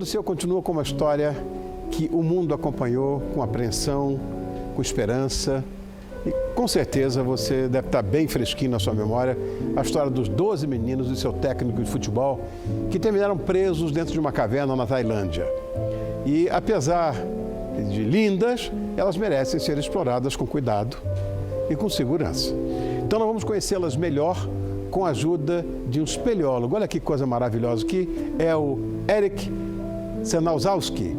Todo Seu continua com uma história que o mundo acompanhou com apreensão, com esperança. E com certeza você deve estar bem fresquinho na sua memória a história dos 12 meninos e seu técnico de futebol que terminaram presos dentro de uma caverna na Tailândia. E apesar de lindas, elas merecem ser exploradas com cuidado e com segurança. Então nós vamos conhecê-las melhor com a ajuda de um espeleólogo. Olha que coisa maravilhosa aqui, é o Erik Senazowski.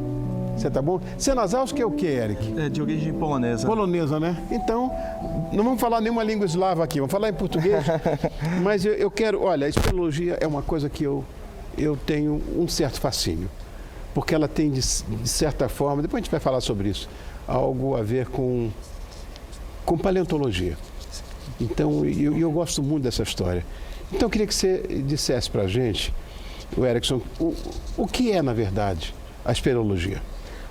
Você tá bom? Senazowski é o que, Erik? É de origem polonesa. Polonesa, né? Então, não vamos falar nenhuma língua eslava aqui, vamos falar em português. Mas eu quero, olha, a espeleologia é uma coisa que eu tenho um certo fascínio. Porque ela tem, de certa forma, depois a gente vai falar sobre isso, algo a ver com paleontologia. Então, eu gosto muito dessa história. Então, eu queria que você dissesse para a gente, o Erickson, o que é, na verdade, a espeleologia?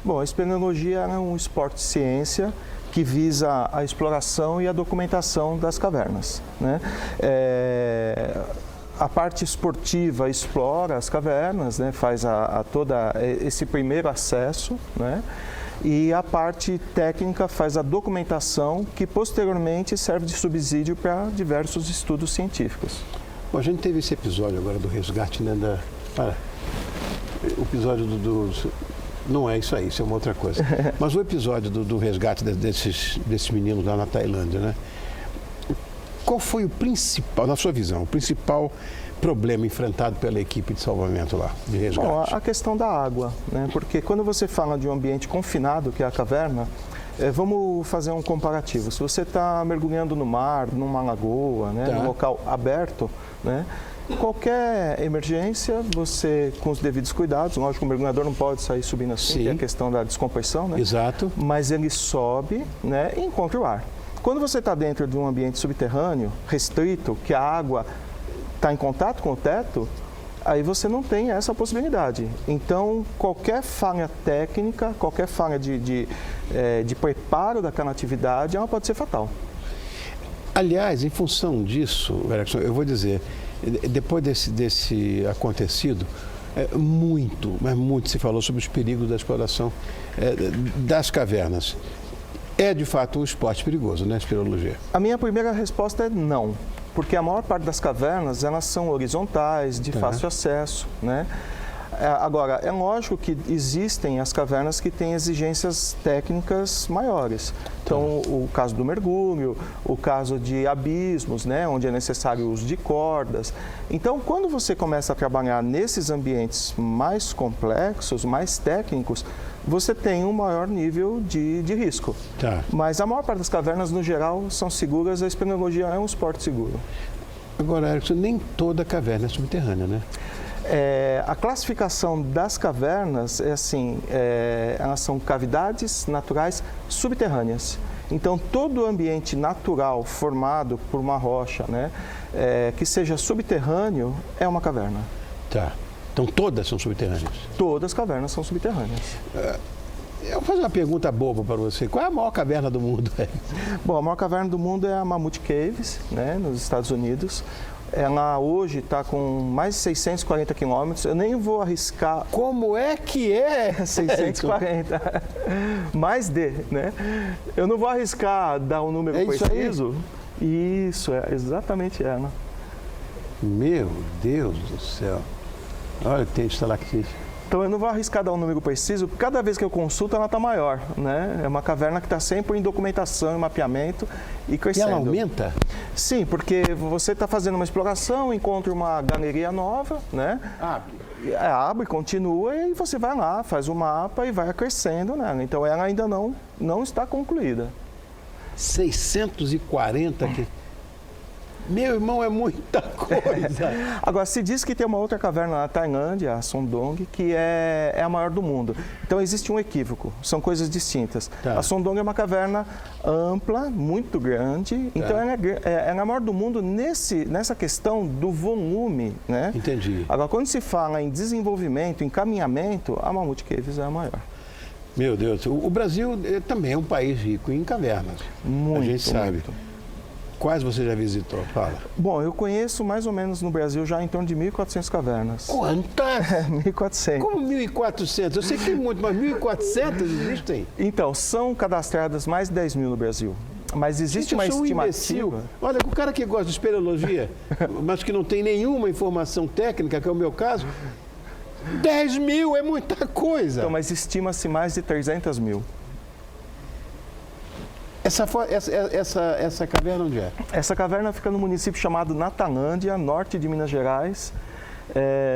Bom, a espeleologia é um esporte de ciência que visa a exploração e a documentação das cavernas, né? A parte esportiva explora as cavernas, né? Faz todo esse primeiro acesso, né? E a parte técnica faz a documentação que posteriormente serve de subsídio para diversos estudos científicos. Bom, a gente teve esse episódio agora do resgate, né? O episódio não é isso aí, isso é uma outra coisa. Mas o episódio do resgate desses meninos lá na Tailândia, né? Qual foi o principal, na sua visão, o principal problema enfrentado pela equipe de salvamento lá, de resgate? Bom, a questão da água, né? Porque quando você fala de um ambiente confinado, que é a caverna, vamos fazer um comparativo. Se você está mergulhando no mar, numa lagoa, né? Num local aberto, né? Qualquer emergência, você, com os devidos cuidados, lógico que o mergulhador não pode sair subindo assim, que é a questão da descompressão, né? Exato. Mas ele sobe, né, e encontra o ar. Quando você está dentro de um ambiente subterrâneo, restrito, que a água está em contato com o teto, aí você não tem essa possibilidade. Então, qualquer falha técnica, qualquer falha de preparo daquela atividade, ela pode ser fatal. Aliás, em função disso, Erickson, eu vou dizer, depois desse acontecido, mas muito se falou sobre os perigos da exploração das cavernas. É, de fato, um esporte perigoso, né, a espeleologia? A minha primeira resposta é não, porque a maior parte das cavernas, elas são horizontais, de fácil acesso, né? Agora, é lógico que existem as cavernas que têm exigências técnicas maiores. Então, o caso do mergulho, o caso de abismos, né, onde é necessário o uso de cordas. Então, quando você começa a trabalhar nesses ambientes mais complexos, mais técnicos, você tem um maior nível de risco. Mas a maior parte das cavernas, no geral, são seguras. A espeleologia é um esporte seguro. Agora, Erickson, nem toda caverna é subterrânea, né? A classificação das cavernas é assim, elas são cavidades naturais subterrâneas. Então, todo ambiente natural formado por uma rocha, né, que seja subterrâneo, é uma caverna. Então, todas são subterrâneas? Todas as cavernas são subterrâneas. Eu vou fazer uma pergunta boba para você. Qual é a maior caverna do mundo? Bom, a maior caverna do mundo é a Mammoth Caves, né, nos Estados Unidos. Ela hoje está com mais de 640 quilômetros. Eu nem vou arriscar. Como é que é? 640. Mais de, né? Eu não vou arriscar dar um número preciso. Isso, é exatamente ela. Meu Deus do céu. Olha que tem estalactite. Então, eu não vou arriscar dar um número preciso, porque cada vez que eu consulto, ela está maior, né? É uma caverna que está sempre em documentação, em mapeamento e crescendo. E ela aumenta? Sim, porque você está fazendo uma exploração, encontra uma galeria nova, né? Abre, continua e você vai lá, faz o mapa e vai crescendo nela. Então, ela ainda não está concluída. 640 que... Meu irmão, é muita coisa. Agora, se diz que tem uma outra caverna na Tailândia, a Sondong, que é a maior do mundo. Então, existe um equívoco, são coisas distintas. A Sondong é uma caverna ampla, muito grande, então ela é a maior do mundo nessa questão do volume, né? Entendi. Agora, quando se fala em desenvolvimento, em caminhamento, a Mammoth Caves é a maior. Meu Deus, o Brasil também é um país rico em cavernas. Muito, a gente sabe. Muito. Quais você já visitou? Fala. Bom, eu conheço mais ou menos no Brasil já em torno de 1.400 cavernas. Quantas? 1.400. Como 1.400? Eu sei que tem muito, mas 1.400 existem? Então, são cadastradas mais de 10 mil no Brasil. Mas existe uma estimativa... Olha, o cara que gosta de espeleologia, mas que não tem nenhuma informação técnica, que é o meu caso, 10 mil é muita coisa. Então, mas estima-se mais de 300 mil. Essa caverna onde é? Essa caverna fica no município chamado Natalândia, norte de Minas Gerais.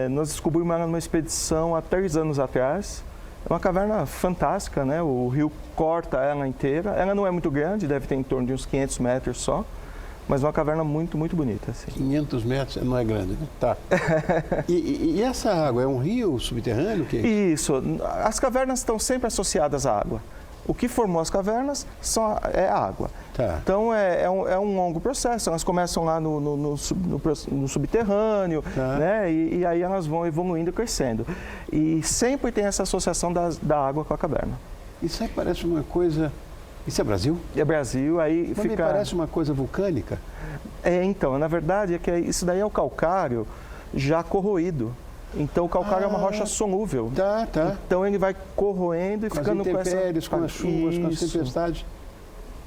Nós descobrimos ela numa expedição há 3 anos atrás. É uma caverna fantástica, né? O rio corta ela inteira. Ela não é muito grande, deve ter em torno de uns 500 metros só, mas uma caverna muito, muito bonita. Assim. 500 metros não é grande, né? Tá. E essa água é um rio subterrâneo? Isso. As cavernas estão sempre associadas à água. O que formou as cavernas é a água. Tá. Então, é um longo processo. Elas começam lá no subterrâneo, tá. Né? E aí elas vão evoluindo e crescendo. E sempre tem essa associação da água com a caverna. Isso aí parece uma coisa... Isso é Brasil? É Brasil, aí mas me parece uma coisa vulcânica. Então, na verdade, é que isso daí é o calcário já corroído. Então, o calcário é uma rocha solúvel. Tá. Então, ele vai corroendo e com ficando as intempéries, com as chuvas, com as tempestades.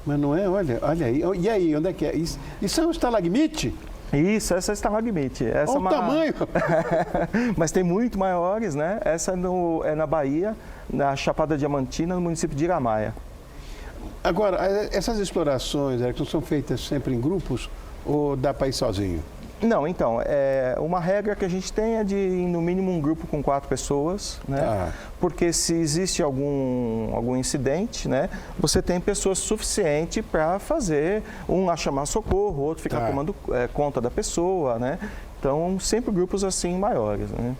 Mas não é? Olha aí. E aí, onde é que é? Isso é um estalagmite? Isso, essa é estalagmite. Olha o tamanho! Mas tem muito maiores, né? Essa é na Bahia, na Chapada Diamantina, no município de Iramaia. Agora, essas explorações, Erickson, são feitas sempre em grupos ou dá para ir sozinho? Não, então, uma regra que a gente tem é de ir no mínimo um grupo com 4 pessoas, né? Porque se existe algum incidente, né? Você tem pessoas suficientes para fazer, um lá chamar socorro, o outro ficar tomando conta da pessoa, né? Então, sempre grupos assim maiores, né?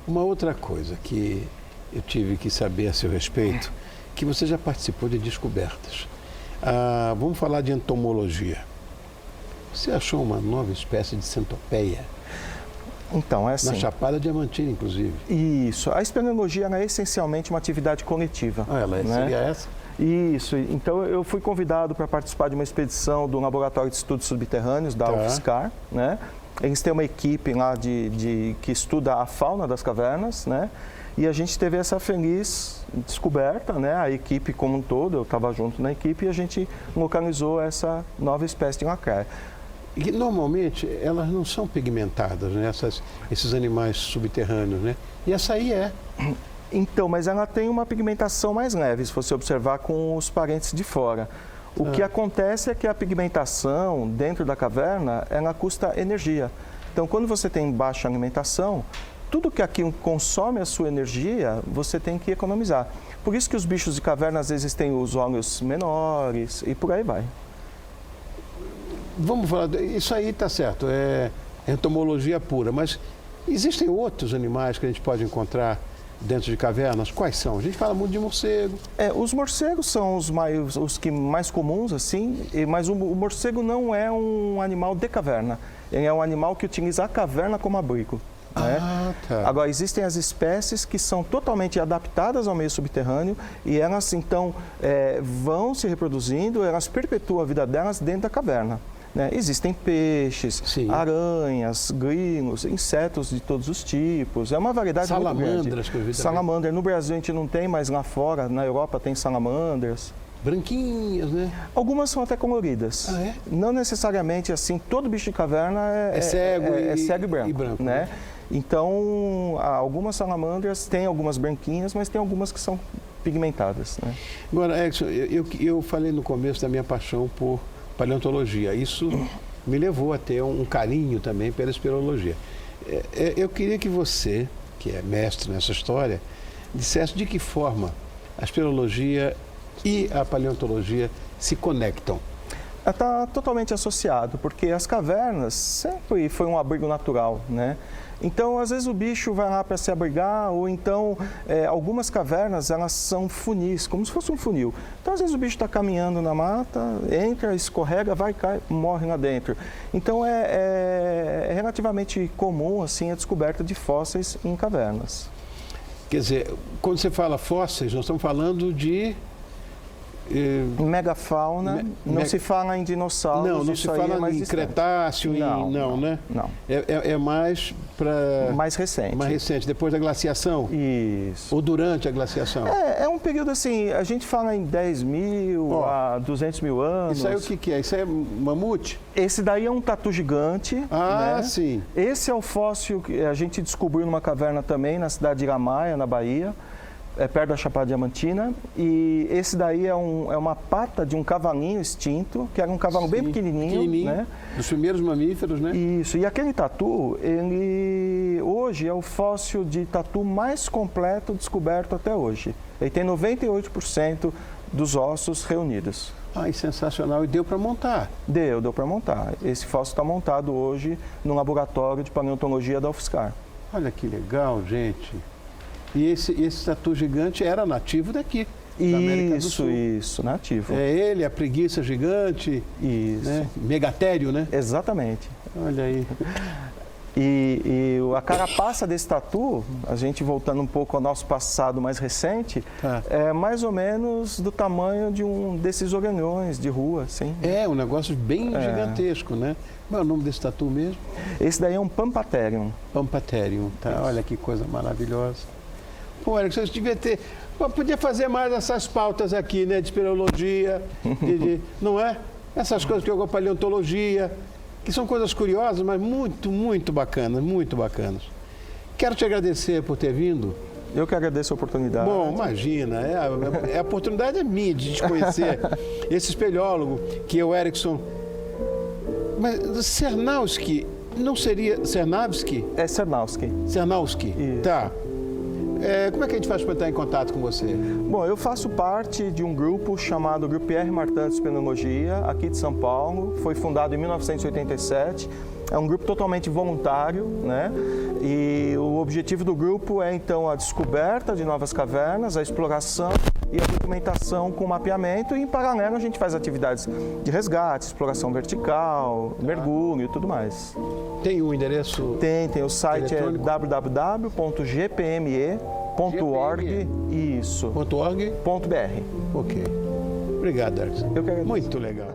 Uma outra coisa que eu tive que saber a seu respeito, que você já participou de descobertas. Vamos falar de entomologia. Você achou uma nova espécie de centopeia? Então, é assim. Na Chapada Diamantina, inclusive. Isso. A espeleologia é essencialmente uma atividade coletiva. Ela seria essa? Isso. Então, eu fui convidado para participar de uma expedição do Laboratório de Estudos Subterrâneos, da UFSCar, né? Eles têm uma equipe lá que estuda a fauna das cavernas, né? E a gente teve essa feliz descoberta, né? A equipe como um todo, eu estava junto na equipe, e a gente localizou essa nova espécie de lacraia. E normalmente elas não são pigmentadas, né? Esses animais subterrâneos, né? E essa aí é. Então, mas ela tem uma pigmentação mais leve, se você observar com os parentes de fora. O que acontece é que a pigmentação dentro da caverna, ela custa energia. Então, quando você tem baixa alimentação, tudo que aqui consome a sua energia, você tem que economizar. Por isso que os bichos de caverna, às vezes, têm os olhos menores e por aí vai. Vamos falar, isso aí está certo, é entomologia pura, mas existem outros animais que a gente pode encontrar dentro de cavernas? Quais são? A gente fala muito de morcego. Os morcegos são os que mais comuns, assim, mas o morcego não é um animal de caverna, ele é um animal que utiliza a caverna como abrigo. Né? Tá. Agora, existem as espécies que são totalmente adaptadas ao meio subterrâneo e elas, então, vão se reproduzindo, elas perpetuam a vida delas dentro da caverna. Né? Existem peixes, aranhas, grilos, insetos de todos os tipos. É uma variedade muito grande. Salamandra. No Brasil a gente não tem, mas lá fora, na Europa, tem salamandras. Branquinhas, né? Algumas são até coloridas. Não necessariamente assim, todo bicho de caverna é cego e branco. Né? Então, algumas salamandras têm algumas branquinhas, mas tem algumas que são pigmentadas. Né? Agora, Erickson, eu falei no começo da minha paixão por paleontologia. Isso me levou a ter um carinho também pela espeleologia. Eu queria que você, que é mestre nessa história, dissesse de que forma a espeleologia e a paleontologia se conectam. Está totalmente associado, porque as cavernas sempre foi um abrigo natural, né? Então, às vezes o bicho vai lá para se abrigar, ou então algumas cavernas, elas são funis, como se fosse um funil. Então, às vezes o bicho está caminhando na mata, entra, escorrega, vai, cai, morre lá dentro. Então, é relativamente comum, assim, a descoberta de fósseis em cavernas. Quer dizer, quando você fala fósseis, nós estamos falando de Megafauna, não se fala em dinossauros. Não se fala em Cretáceo, né? Não. É mais para... Mais recente. Mais recente, depois da glaciação? Isso. Ou durante a glaciação? É um período assim, a gente fala em 10 mil a 200 mil anos. Isso aí o que é? Isso aí é mamute? Esse daí é um tatu gigante. Ah, né? Sim. Esse é o fóssil que a gente descobriu numa caverna também, na cidade de Iramaia, na Bahia. Perto da Chapada Diamantina, e esse daí é uma pata de um cavalinho extinto, que era um cavalo bem pequenininho, né? Dos primeiros mamíferos, né? Isso, e aquele tatu, ele hoje é o fóssil de tatu mais completo descoberto até hoje. Ele tem 98% dos ossos reunidos. Ah, sensacional. E deu para montar? Deu para montar. Esse fóssil está montado hoje no laboratório de paleontologia da UFSCar. Olha que legal, gente. E esse tatu gigante era nativo daqui, da América do Sul. Isso, nativo. É ele, a preguiça gigante, isso. Né? Megatério, né? Exatamente. Olha aí. E a carapaça desse tatu, a gente voltando um pouco ao nosso passado mais recente, é mais ou menos do tamanho de desses orelhões de rua, assim. É, um negócio bem gigantesco, né? Qual é o nome desse tatu mesmo? Esse daí é um Pampatherium. Pampatherium, tá? Isso. Olha que coisa maravilhosa. Pô, Eric, você devia ter... Pô, podia fazer mais essas pautas aqui, né? De espeleologia, não é? Essas coisas que eu gosto, paleontologia, que são coisas curiosas, mas muito, muito bacanas, muito bacanas. Quero te agradecer por ter vindo. Eu que agradeço a oportunidade. Bom, imagina, a oportunidade é minha de te conhecer. Esse espeleólogo, que é o Erickson... Mas Sernawsky, não seria Sernawsky? É Sernawsky. Sernawsky, isso. Tá. Como é que a gente faz para entrar em contato com você? Bom, eu faço parte de um grupo chamado Grupo Pierre Martin de Espeleologia, aqui de São Paulo. Foi fundado em 1987. É um grupo totalmente voluntário, né? E o objetivo do grupo é, então, a descoberta de novas cavernas, a exploração e a documentação com mapeamento. E, em paralelo, a gente faz atividades de resgate, exploração vertical, mergulho e tudo mais. Tem um endereço? Tem o site www.gpme.org. Isso. .org? .br. Ok. Obrigado, Erickson. Eu que agradeço. Muito legal.